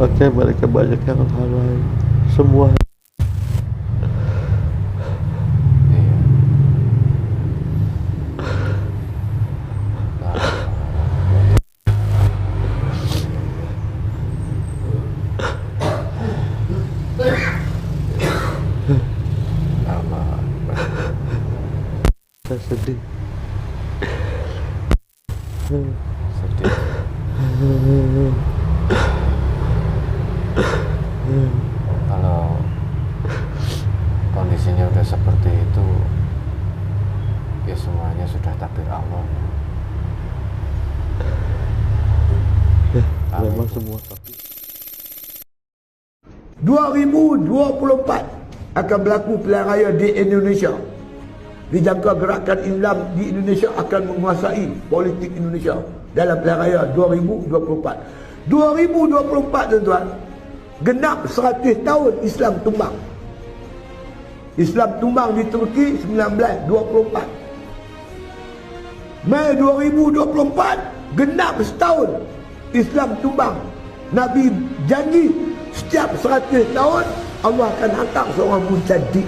Makanya mereka banyak yang lalai. Semua Iya. Allah Akbar. saya sedih. Sedih. Kalau kondisinya udah seperti itu, ya semuanya sudah takdir Allah. Ya, Amin. memang semua tapi 2024 akan berlaku pilihan raya di Indonesia. Dijangka gerakan Islam di Indonesia akan menguasai politik Indonesia dalam pilihan raya 2024. 2024 tuan-tuan, genap 100 tahun Islam tumbang. Islam tumbang di Turki 1924. Mei 2024 genap setahun Islam tumbang. Nabi janji setiap 100 tahun Allah akan hantar seorang mujaddid.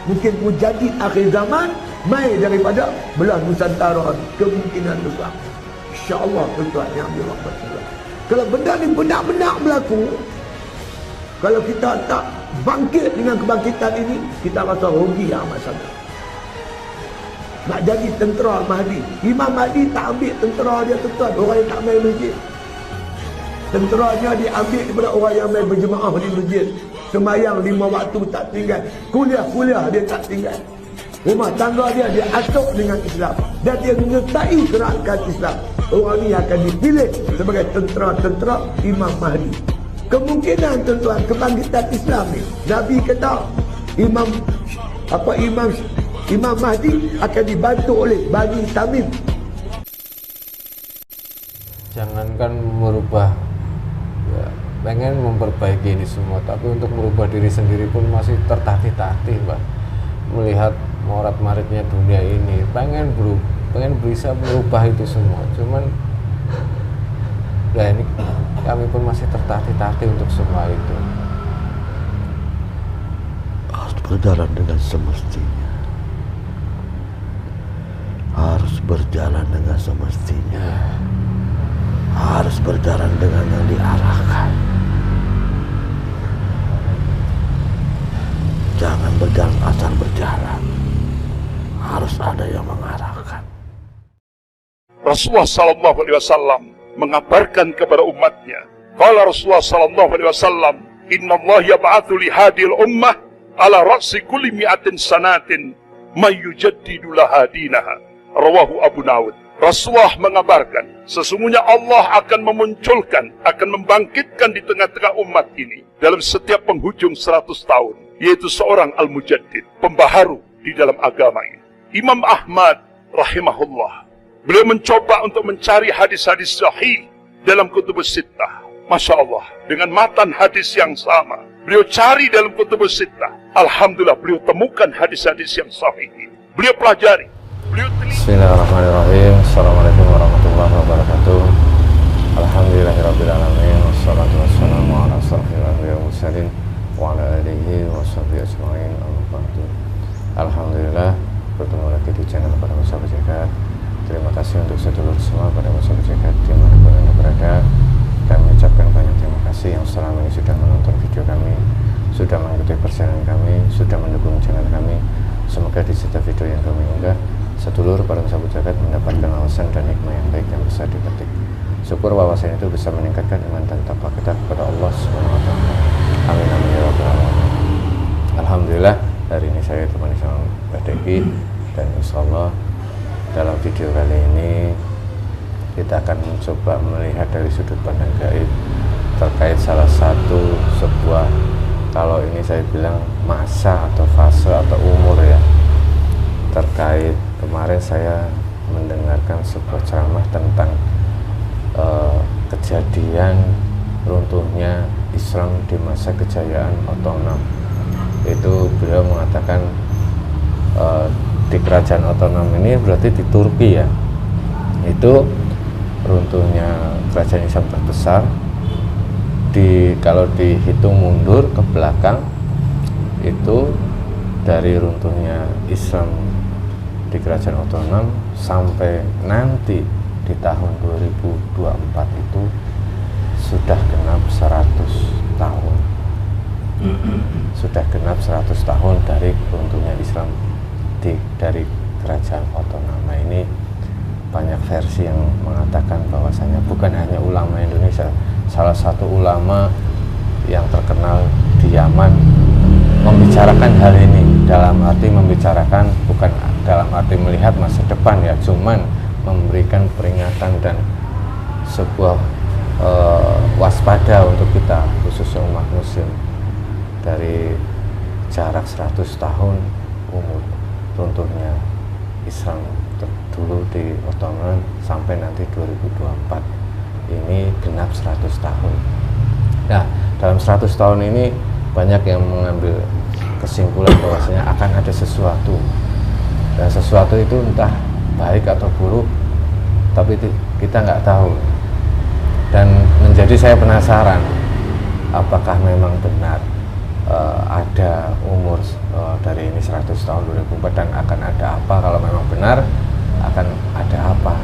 Mungkin mujaddid akhir zaman mai daripada belah Nusantara, kemungkinan besar. InsyaAllah tuan-tuan yang dirahmati Allah. Kalau benda ni benar-benar berlaku, kalau kita tak bangkit dengan kebangkitan ini, kita rasa rugi amat sangat. Nak jadi tentera Mahdi, Imam Mahdi tak ambil tentera dia tuan-tuan, orang yang tak main masjid. Tenteranya diambil daripada orang yang main berjemaah di masjid. Semayang 5 waktu tak tinggal, kuliah dia tak tinggal, rumah tangga dia atur dengan Islam, dan dia menyertai gerakan Islam. Orang ni akan dipilih sebagai tentera-tentera Imam Mahdi. Kemungkinan tuan-tuan kebangkitan Islam ni, Nabi kata Imam Mahdi akan dibantu oleh Bani Tamim. Jangankan merubah, ya, pengen memperbaiki ini semua, tapi untuk merubah diri sendiri pun masih tertatih-tatih, Mbak. Melihat morat-maritnya dunia ini, pengen bisa merubah itu semua. Cuman ya ini kami pun masih tertatih-tatih untuk semua itu. harus berjalan dengan semestinya. Harus berjalan dengan semestinya. Harus berjalan dengan yang diarahkan. Jangan berjalan asal berjalan. Harus ada yang mengarahkan. Rasulullah sallallahu alaihi wasallam mengabarkan kepada umatnya, qala Rasulullah sallallahu alaihi wasallam, innallaha yab'atsu li hadhil ummah ala ra'si kulli mi'atin sanatin may yujaddidu laha dinaha. Rawahu Abu Dawud. Rasulullah mengabarkan, sesungguhnya Allah akan memunculkan, akan membangkitkan di tengah-tengah umat ini dalam setiap penghujung 100 tahun, yaitu seorang al-mujaddid, pembaharu di dalam agama ini. Imam Ahmad rahimahullah, beliau mencoba untuk mencari hadis-hadis sahih dalam kutubus sittah. Masya Allah, dengan matan hadis yang sama, beliau cari dalam kutubus sittah. Alhamdulillah, beliau temukan hadis-hadis yang sahih ini. Beliau pelajari, beliau teliti. Bismillahirrahmanirrahim. Assalamualaikum warahmatullahi wabarakatuh. Alhamdulillahirrabbilalamin. Wassalatu wassalamu ala asrofil anbiya'i wal mursalin wa ala alihi wa sahbihi ajma'in. Amma ba'du. Alhamdulillah, bertemu lagi di channel Pada Masa Berjagat. Terima kasih untuk sedulur semua Pada Masa Berjagat dimanapun Anda berada. Kami ucapkan banyak terima kasih yang selama ini sudah menonton video kami, sudah mengikuti perjalanan kami, sudah mendukung channel kami. Semoga di setiap video yang kami unggah, sedulur Pada Masa Berjagat mendapatkan wawasan dan hikmah yang baik yang bisa dipetik. Syukur wawasan itu bisa meningkatkan iman dan takwa kita kepada Allah Subhanahu wa Ta'ala. Amin amin ya rabbal alamin. Alhamdulillah, hari ini saya ditemani sama Mbak Devi, dan insyaallah dalam video kali ini kita akan mencoba melihat dari sudut pandang gaib terkait salah satu sebuah, kalau ini saya bilang masa atau fase atau umur ya, terkait kemarin saya mendengarkan sebuah ceramah tentang kejadian runtuhnya Islam di masa kejayaan Ottoman. Itu beliau mengatakan di kerajaan Ottoman ini berarti di Turki ya, itu runtuhnya kerajaan Islam terbesar kalau dihitung mundur ke belakang itu dari runtuhnya Islam di Kerajaan Otonom sampai nanti di tahun 2024 itu sudah genap 100 tahun. Sudah genap 100 tahun dari runtuhnya Islam dari Kerajaan Otonom. Nah, ini banyak versi yang mengatakan bahwasanya bukan hanya ulama Indonesia, salah satu ulama yang terkenal di Yaman membicarakan hal ini, dalam arti membicarakan bukan dalam arti melihat masa depan ya, cuman memberikan peringatan dan sebuah waspada untuk kita khususnya umat muslim dari jarak 100 tahun umur runtuhnya Islam dulu di Ottoman sampai nanti 2024 ini genap 100 tahun. Nah, dalam 100 tahun ini banyak yang mengambil kesimpulan bahwasanya akan ada sesuatu, dan sesuatu itu entah baik atau buruk, tapi kita nggak tahu. Dan menjadi saya penasaran apakah memang benar ada umur dari ini 100 tahun 2004 dan akan ada apa, kalau memang benar akan ada apa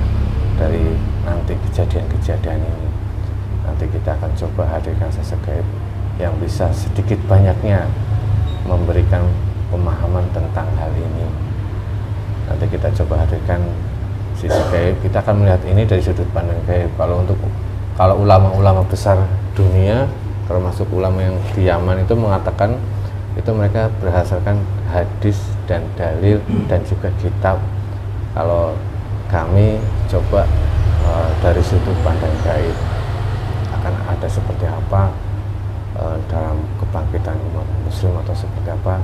dari nanti kejadian-kejadian ini. Nanti kita akan coba hadirkan sosok gaib yang bisa sedikit banyaknya memberikan pemahaman tentang hal ini. Nanti kita coba hadirkan sisi gaib, kita akan melihat ini dari sudut pandang gaib. Kalau ulama-ulama besar dunia, termasuk ulama yang di Yaman itu mengatakan itu mereka berdasarkan hadis dan dalil dan juga kitab. Kalau kami coba dari sudut pandang gaib, akan ada seperti apa dalam kebangkitan umat muslim atau seperti apa,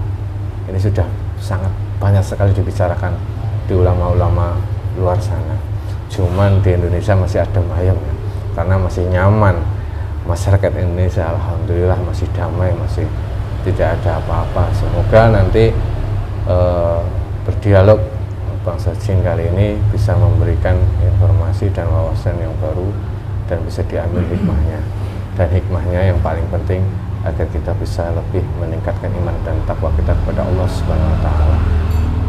ini sudah sangat banyak sekali dibicarakan di ulama-ulama luar sana. Cuman di Indonesia masih adem ayem ya, karena masih nyaman. Masyarakat Indonesia alhamdulillah masih damai, masih tidak ada apa-apa. Semoga nanti berdialog bangsa Jin kali ini bisa memberikan informasi dan wawasan yang baru dan bisa diambil hikmahnya. Dan hikmahnya yang paling penting agar kita bisa lebih meningkatkan iman dan takwa kita kepada Allah Subhanahu wa taala.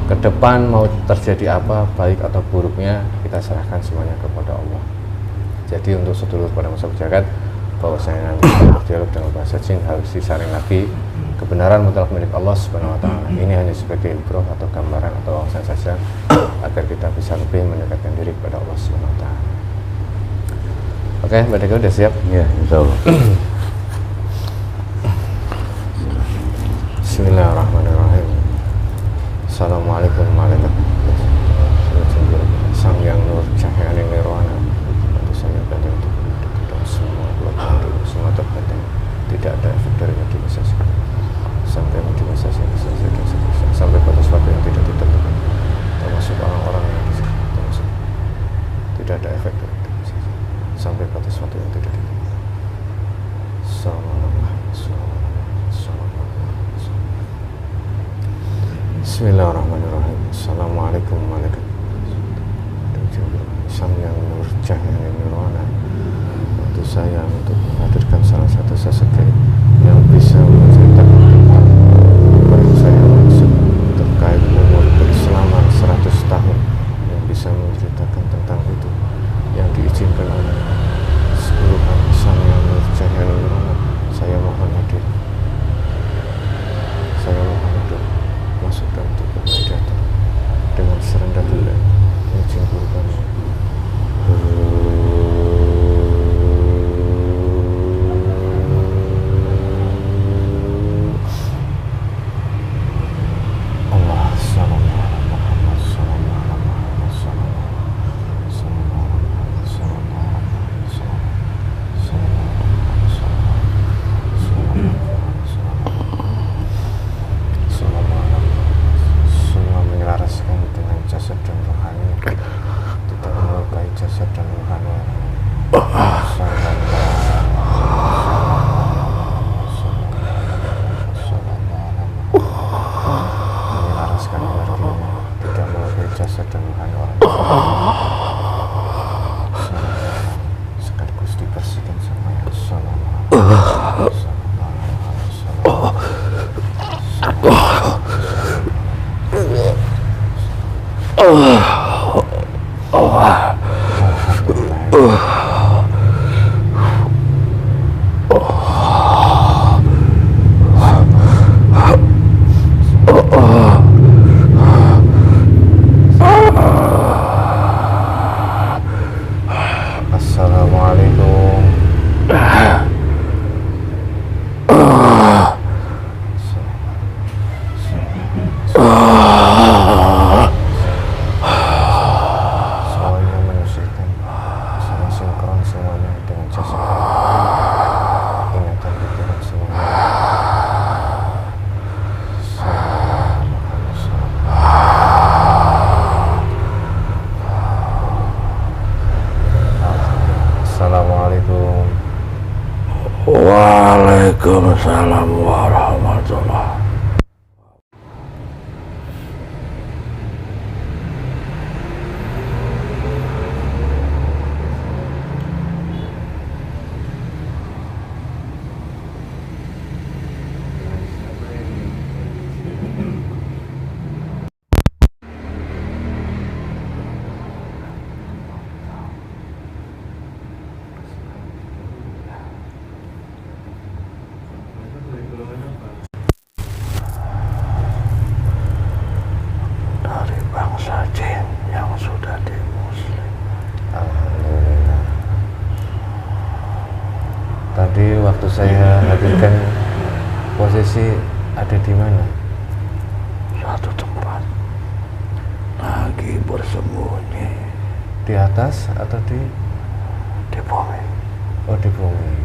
Ke depan mau terjadi apa, baik atau buruknya, kita serahkan semuanya kepada Allah. Jadi untuk sedulur pada masa jagat, bahwasanya nanti berdialog dengan bahasa Jin harus disaring lagi. Kebenaran mutlak milik Allah Subhanahu wa taala. Ini hanya sebagai ibroh atau gambaran atau wawasan saja agar kita bisa lebih mendekatkan diri kepada Allah Subhanahu wa taala. Oke, Mbak Deka udah siap? Ya, insyaallah. Bismillahirrahmanirrahim. Assalamualaikum warahmatullahi wabarakatuh. Sang yang nur cahaya nirwana, bantu saya bantu kita semua semua terpenting. Tidak ada efek dari motivasi sampai motivasi sampai pada sesuatu yang tidak ditentukan, termasuk orang-orang yang di sini, termasuk tidak ada efek dari motivasi sampai pada sesuatu yang tidak ditentukan. Bismillahirrahmanirrahim. Assalamualaikum warahmatullahi wabarakatuh. Sang yang nur cahaya nirwana, bantu saya untuk menghadirkan salah satu sosok yang bisa menceritakan tentang apa yang saya maksud terkait umur berislaman 100 tahun, yang bisa menceritakan tentang itu yang diizinkan oleh seluruh sang yang nur cahaya nirwana. Saya mohon hadir, saya mohon hadir masuk dalam tubuh datang dengan serendah-rendah izin kurban. Assalamualaikum. Semuanya menyesuaikan, sama sinkron semuanya dengan jasad, ingatan pikiran semuanya. Assalamualaikum. Waalaikumsalam warahmatullahi. Dari bangsa jin yang sudah di muslim. Alhamdulillah. Tadi waktu saya hadirkan posisi ada di mana? Satu tempat lagi bersembunyi Di atas atau di bumi. Oh, di bumi.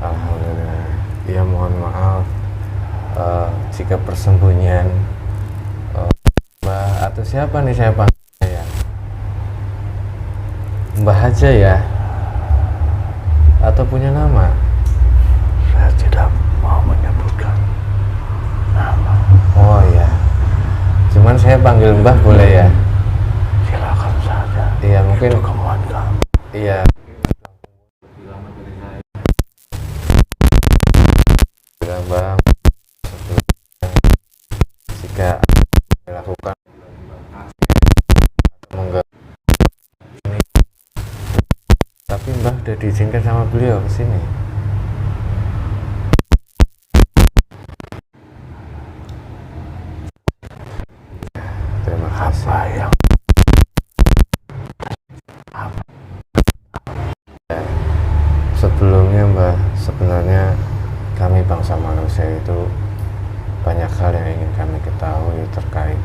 Alhamdulillah. Ya, mohon maaf jika persembunyian Mbah atau siapa nih saya panggil ya? Mbah aja ya? Atau punya nama? Saya tidak mau menyebutkan nama. Oh ya. Cuman saya panggil Mbah boleh ya? Silakan saja. Iya, mungkin. Itu kemauan kamu. Iya. Bilang Bang, jika dilakukan enggak ini, tapi Mbah udah diizinkan sama beliau ke sini. Terima kasih. Apa yang Sebelumnya Mbah, sebenarnya kami bangsa manusia itu banyak hal yang ingin kami ketahui terkait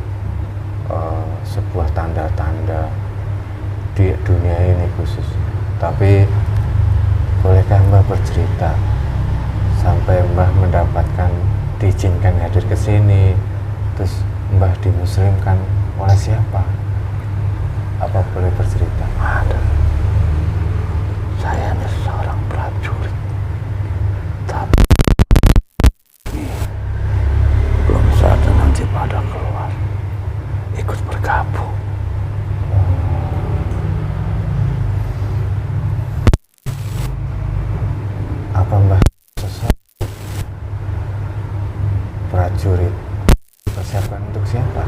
sebuah tanda-tanda di dunia ini khusus. Tapi bolehkah Mbah bercerita sampai Mbah mendapatkan diizinkan hadir ke sini, terus Mbah dimuslimkan oleh siapa? Apa boleh bercerita? ada? Saya ini seorang prajurit, tapi belum saja nanti pada keluar ikut bergabung. Apa Mbah sesuatu prajurit persiapkan untuk siapa?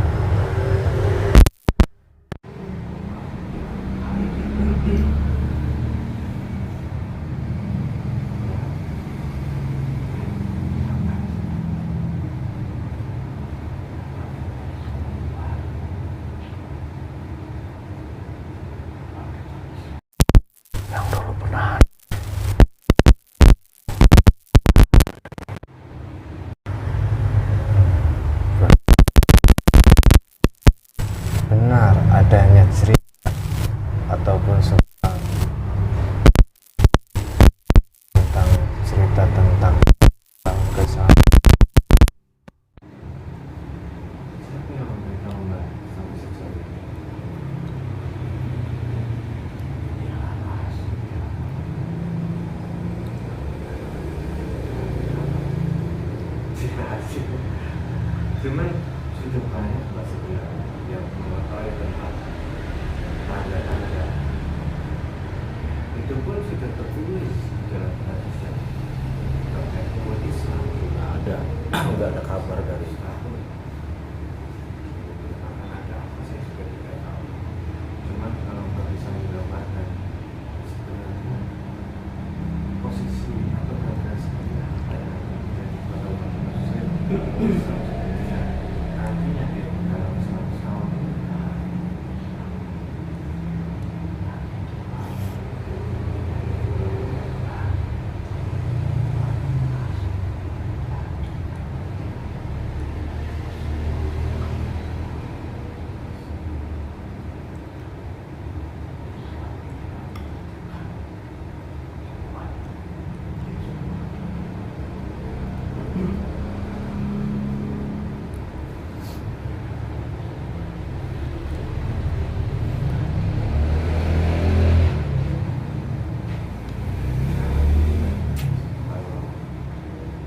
Yang dulu pernah Benar adanya cerita ataupun tentang cerita tentang kisah. Cuman sudah banyak Mbak sebenarnya yang mengetahui tentang tanda-tanda itu pun sudah tertulis dalam hadis yang posisi atau progres kita kayak menjadi pada umat manusia nantinya di dalam 100 tahun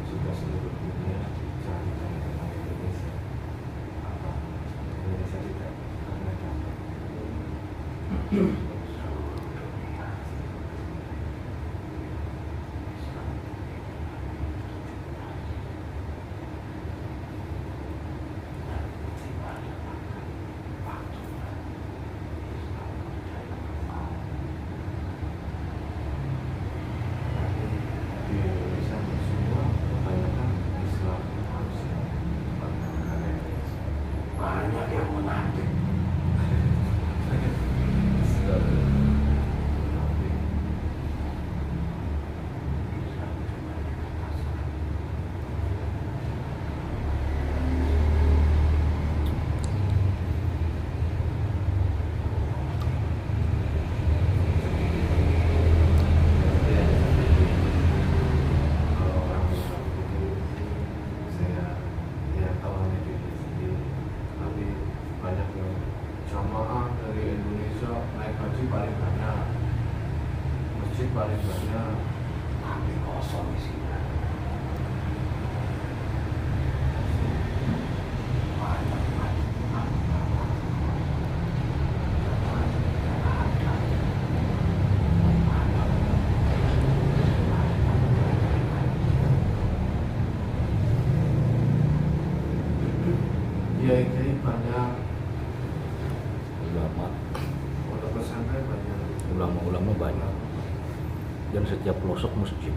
sudah seluruh dunia cari tentang Indonesia apa Indonesia tidak pernah dapat di Indonesia semua kebanyakan Islam Muslim Banyak yang munafik. kalau orang Islam itu saya ya tahu hanya diri sendiri tapi banyak yang jamaah dari Indonesia naik haji paling banyak masjid paling banyak Tapi kosong isinya. ya ini banyak Ulama, pondok pesantren banyak ulama-ulama banyak. Dan setiap pelosok masjid.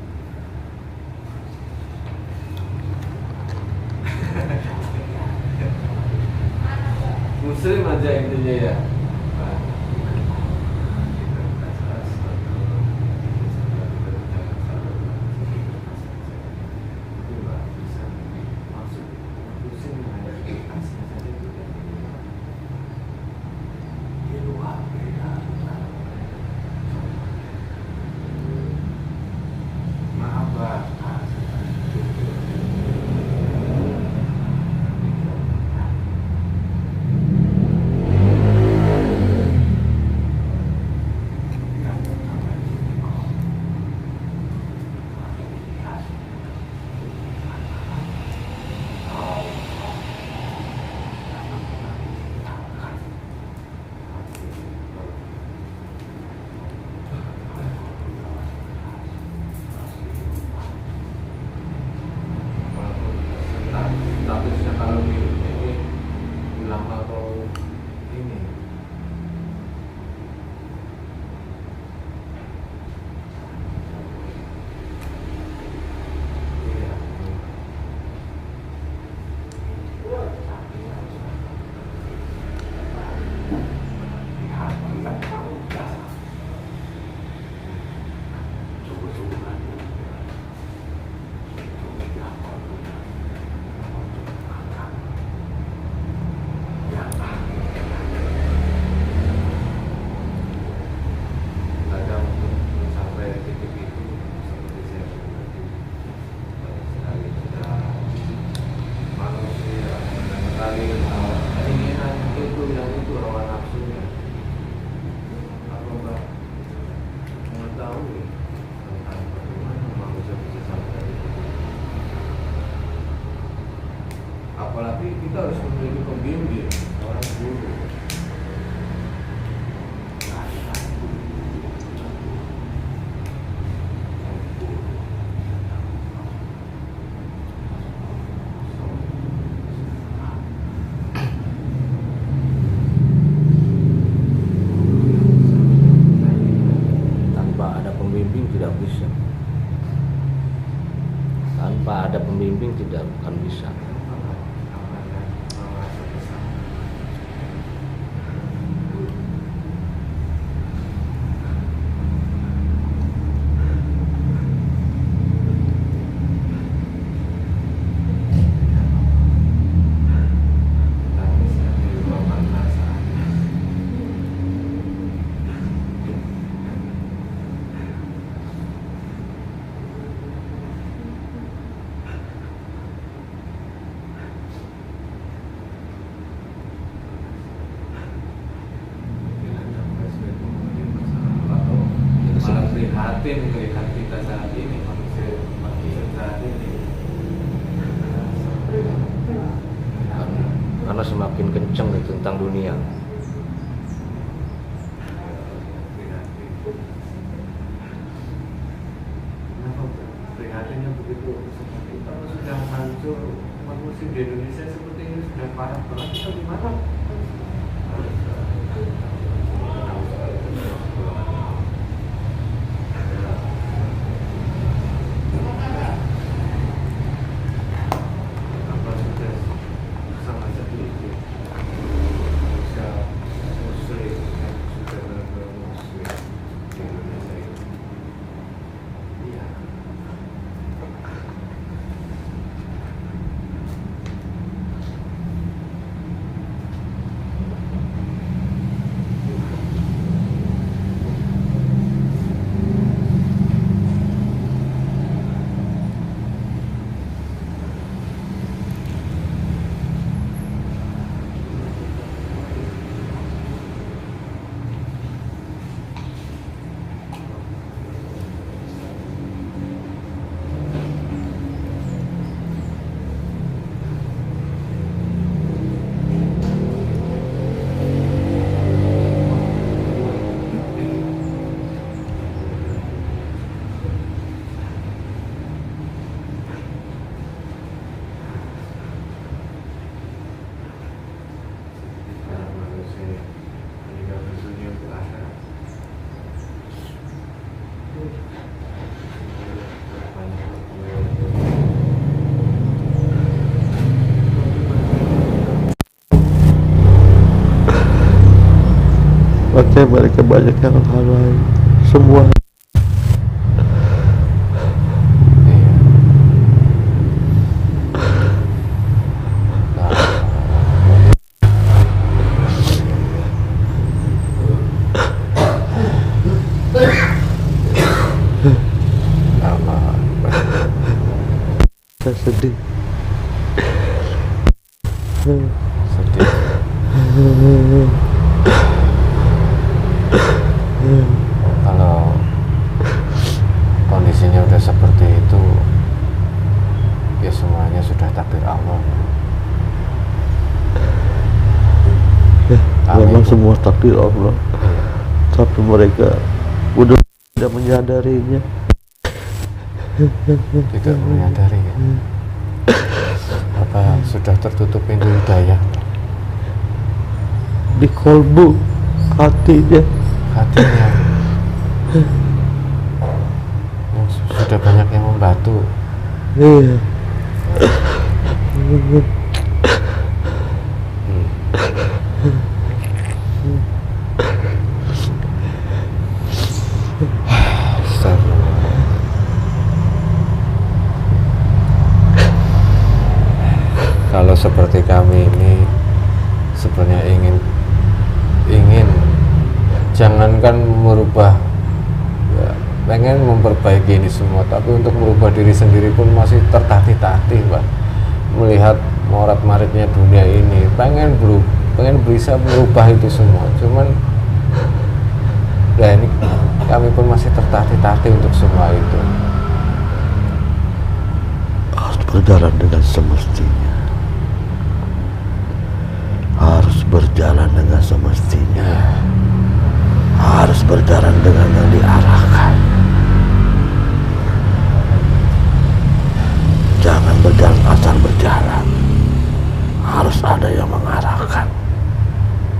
Muslim aja intinya ya. Di luar beda. Maaf Pak. Statusnya kalau ini ulama atau ini iya. Kadang sampai titik itu seperti saya pribadi banyak sekali kita manusia banyak sekali keinginan itu yang itu hawa nafsunya apa enggak mengetahui tentang bagaimana manusia bisa sampai itu. Apalagi kita harus memiliki pembimbing orang guru. Tanpa ada pembimbing tidak bisa. tanpa ada pembimbing tidak akan bisa. Prihatin melihat kita saat ini, manusia saat ini. Karena semakin kenceng itu tentang dunia. Kenapa prihatinnya begitu? Seperti kalau sudah hancur umat muslim di Indonesia seperti ini, sudah parah banget. Kita gimana? Makanya mereka banyak yang lalai semua. Saya sedih. Kalau kondisinya udah seperti itu, ya semuanya sudah takdir Allah. Ya, memang semua takdir Allah. Tapi mereka udah tidak menyadarinya. Tidak menyadari ya. Apa sudah tertutup pintu hidayah Di kolbu hatinya. Sudah banyak yang membantu. Iya. Kalau seperti kami ini sebenarnya ingin jangankan merubah, ya, pengen memperbaiki ini semua, tapi untuk merubah diri sendiri pun masih tertatih-tatih, Pak. Melihat morat-maritnya dunia ini, pengen bisa merubah itu semua. Cuman ya ini kami pun masih tertatih-tatih untuk semua itu. Harus berjalan dengan semestinya. Harus berjalan dengan semestinya. Harus berjalan dengan yang diarahkan. Jangan berjalan asal berjalan. Harus ada yang mengarahkan.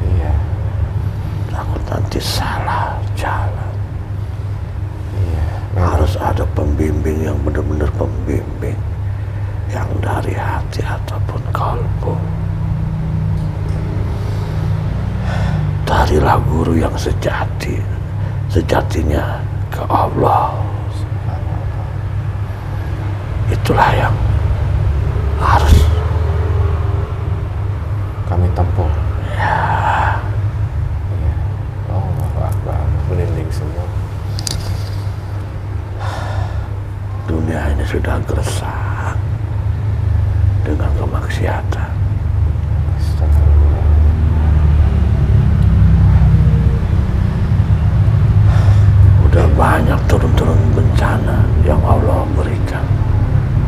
Iya. Takut nanti salah jalan. Iya. Harus ada pembimbing yang benar-benar pembimbing. hati ataupun kalbu. Carilah guru yang sejatinya ke Allah. Itulah yang harus kami tempuh. ya. Iya. Allahu Akbar. Merinding semua. Dunia ini sudah gersang dengan kemaksiatan. Astagfirullah. Udah banyak turun-turun bencana yang Allah berikan,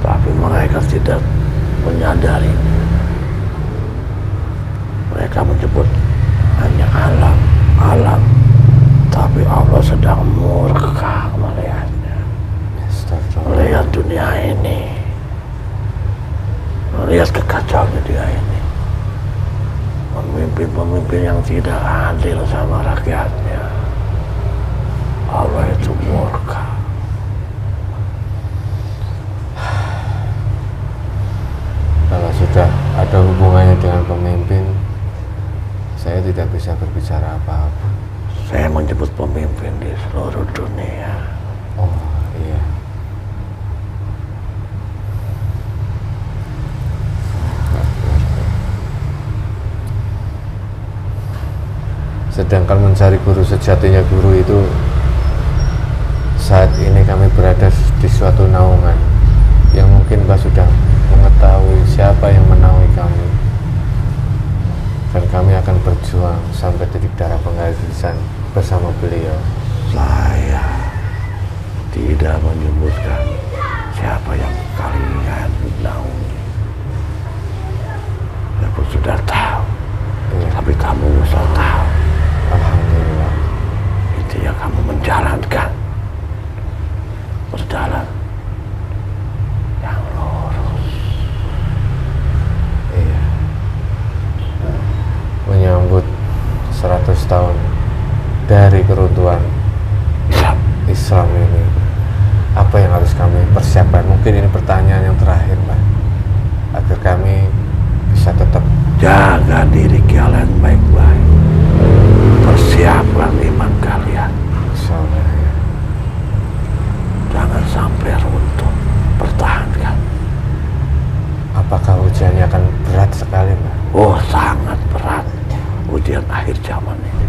tapi mereka tidak menyadari. Mereka menyebut hanya alam, tapi Allah sedang murka melihatnya, melihat dunia ini, melihat kekacauan dunia ini, pemimpin-pemimpin yang tidak adil sama rakyatnya. Allah itu murka. Kalau sudah ada hubungannya dengan pemimpin, saya tidak bisa berbicara apa-apa. Saya menyebut pemimpin di seluruh dunia. Oh iya. Sedangkan mencari guru sejatinya guru itu, saat ini kami berada di suatu naungan yang mungkin Mbak sudah mengetahui siapa yang menaungi kami, dan kami akan berjuang sampai titik darah penghabisan bersama beliau. Saya tidak menyebutkan siapa yang kalian naungi. Aku sudah tahu, tapi kamu usah tahu. Alhamdulillah. Itu ya, kamu menjalankan, berjalan yang lurus. Iya. Menyambut 100 tahun dari keruntuhan Islam ini, apa yang harus kami persiapkan? Mungkin ini pertanyaan yang terakhir, Mbak, agar kami bisa tetap Jaga diri kalian baik-baik. Persiapkan iman kalian. insyaallah, ya. Jangan sampai runtuh. Pertahankan. Apakah ujiannya akan berat sekali, Mbak? Oh, sangat berat ujian akhir zaman ini.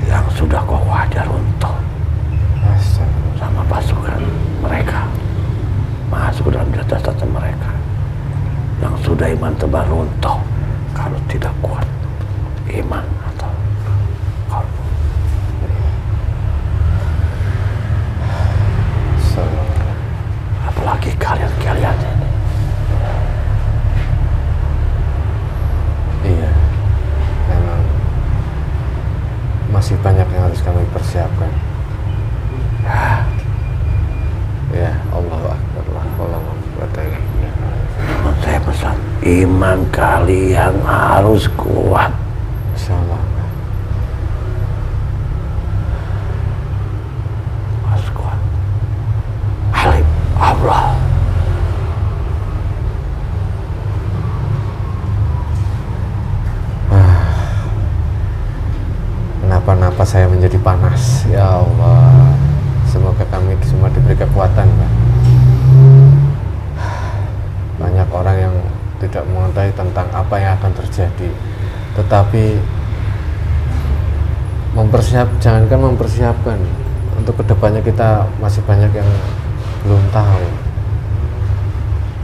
Yang sudah kau wajar runtuh Astagfirullah. sama pasukan mereka, masuk dalam jatah mereka. Yang sudah iman tebal runtuh kalau tidak kuat iman atau kalbu. Astagfirullah. Apalagi kalian ini. Iya, memang masih banyak yang harus kami persiapkan. Ya, Allahu Akbar, la haula wa la quwwata illa billah. Namun saya pesan, iman kalian harus kuat. Insyaallah. Harus kuat. Alim Allah. Kenapa saya menjadi panas? Ya Allah, semoga kami semua diberi kekuatan, Pak. Banyak orang yang tidak mengetahui tentang apa yang akan terjadi, tetapi jangankan mempersiapkan, untuk kedepannya kita masih banyak yang belum tahu.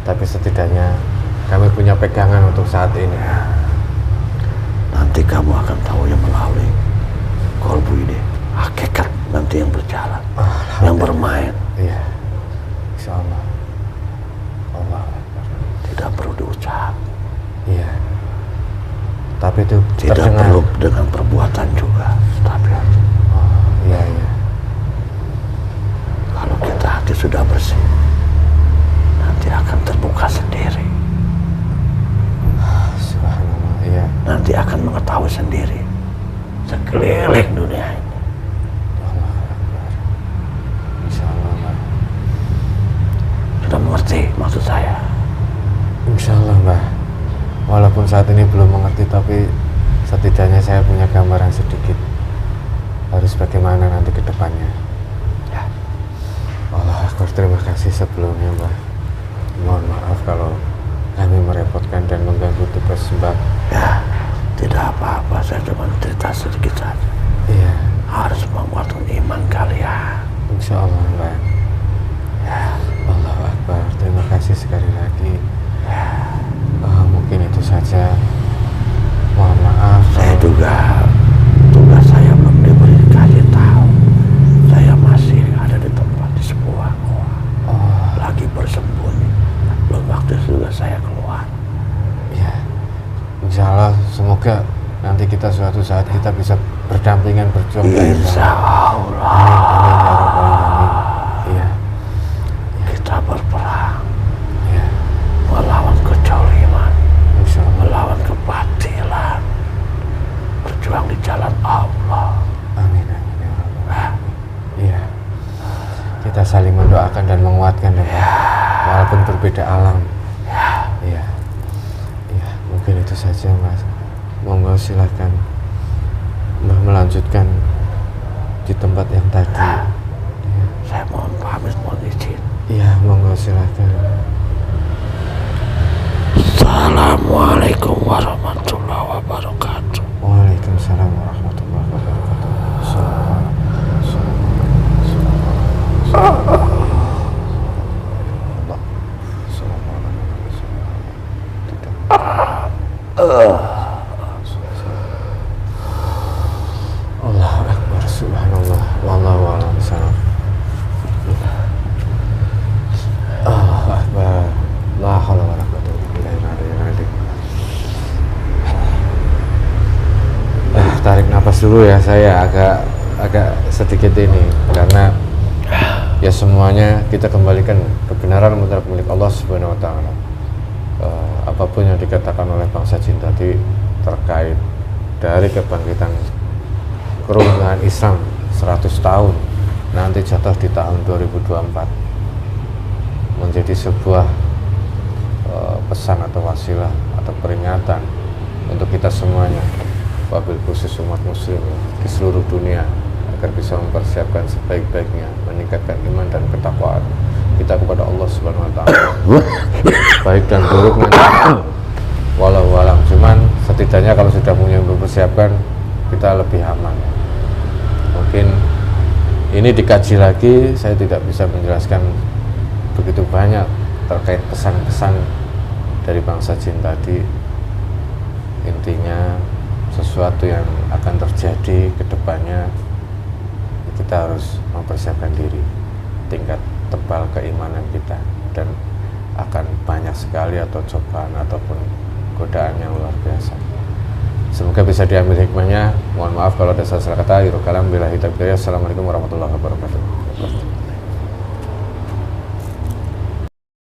Tapi setidaknya kami punya pegangan untuk saat ini. Nanti kamu akan tahu yang melalui kalbu ini. Hakikat nanti yang berjalan, yang bermain. Iya, insyaallah. Allah Akbar. Tidak perlu diucap. Iya. Tapi itu Tidak terdengar. perlu dengan perbuatan juga. Tapi Oh, iya. kalau kita hati sudah bersih, nanti akan terbuka sendiri. Subhanallah, iya. Nanti akan mengetahui sendiri sekeliling dunia ini. Allah Akbar. Insyaallah, Pak. Sudah mengerti maksud saya? Insya Allah Mbah, walaupun saat ini belum mengerti, tapi setidaknya saya punya gambaran sedikit harus bagaimana nanti ke depannya. Ya. Allah Akbar, terima kasih sebelumnya Mbah. Mohon maaf kalau kami merepotkan dan mengganggu tugas Mbah. Ya, tidak apa-apa, saya cuma cerita sedikit saja. Iya. Harus menguatkan iman kalian. Insya Allah Mbah. Ya, Allahu Akbar, terima kasih sekali lagi. Mungkin itu saja. Mohon maaf. Saya juga tugas saya belum diberi kasih tahu. Saya masih ada di tempat di sebuah goa, lagi bersembunyi. Belum waktu juga saya keluar. Ya, insya Allah semoga nanti kita suatu saat kita bisa berdampingan berjuang. Insya Allah. Amin. Iya. Kita berperang. Iya. Melawan kejoliman, Insya Allah. melawan kebatilan, berjuang di jalan Allah. Amin. Ya Rabbal. Iya. Kita saling mendoakan dan menguatkan ya Pak. Walaupun berbeda alam. Iya. Iya. Mungkin itu saja Mas. Monggo silakan Mbah melanjutkan di tempat yang tadi. Saya mohon pamit, mohon izin. Iya, monggo silakan. Assalamualaikum warahmatullahi wabarakatuh. Waalaikumsalam warahmatullahi wabarakatuh. Allahu Akbar, subhanallah, wallahu a'lam bishawab. Allahu Akbar, la haula wala quwwata illa billah. Tarik napas dulu ya, saya agak sedikit ini karena ya semuanya kita kembalikan kebenaran mutlak milik Allah Subhanahu wa taala. Apapun yang dikatakan oleh bangsa jin tadi terkait dari kebangkitan keruntuhan Islam 100 tahun nanti jatuh di tahun 2024 menjadi sebuah pesan atau wasilah atau peringatan untuk kita semuanya, wabil khusus umat muslim di seluruh dunia, agar bisa mempersiapkan sebaik-baiknya, meningkatkan iman dan ketakwaan kita kepada Allah Subhanahu wa taala. Baik dan buruk nanti walau alam, cuman setidaknya kalau sudah punya mempersiapkan kita lebih aman. Mungkin ini dikaji lagi, saya tidak bisa menjelaskan begitu banyak terkait pesan-pesan dari bangsa jin tadi. Intinya sesuatu yang akan terjadi ke depannya kita harus mempersiapkan diri, tingkat tebal keimanan kita, dan akan banyak sekali atau cobaan ataupun godaan yang luar biasa. Semoga bisa diambil hikmahnya. Mohon maaf kalau ada salah kata. Assalamualaikum warahmatullahi wabarakatuh.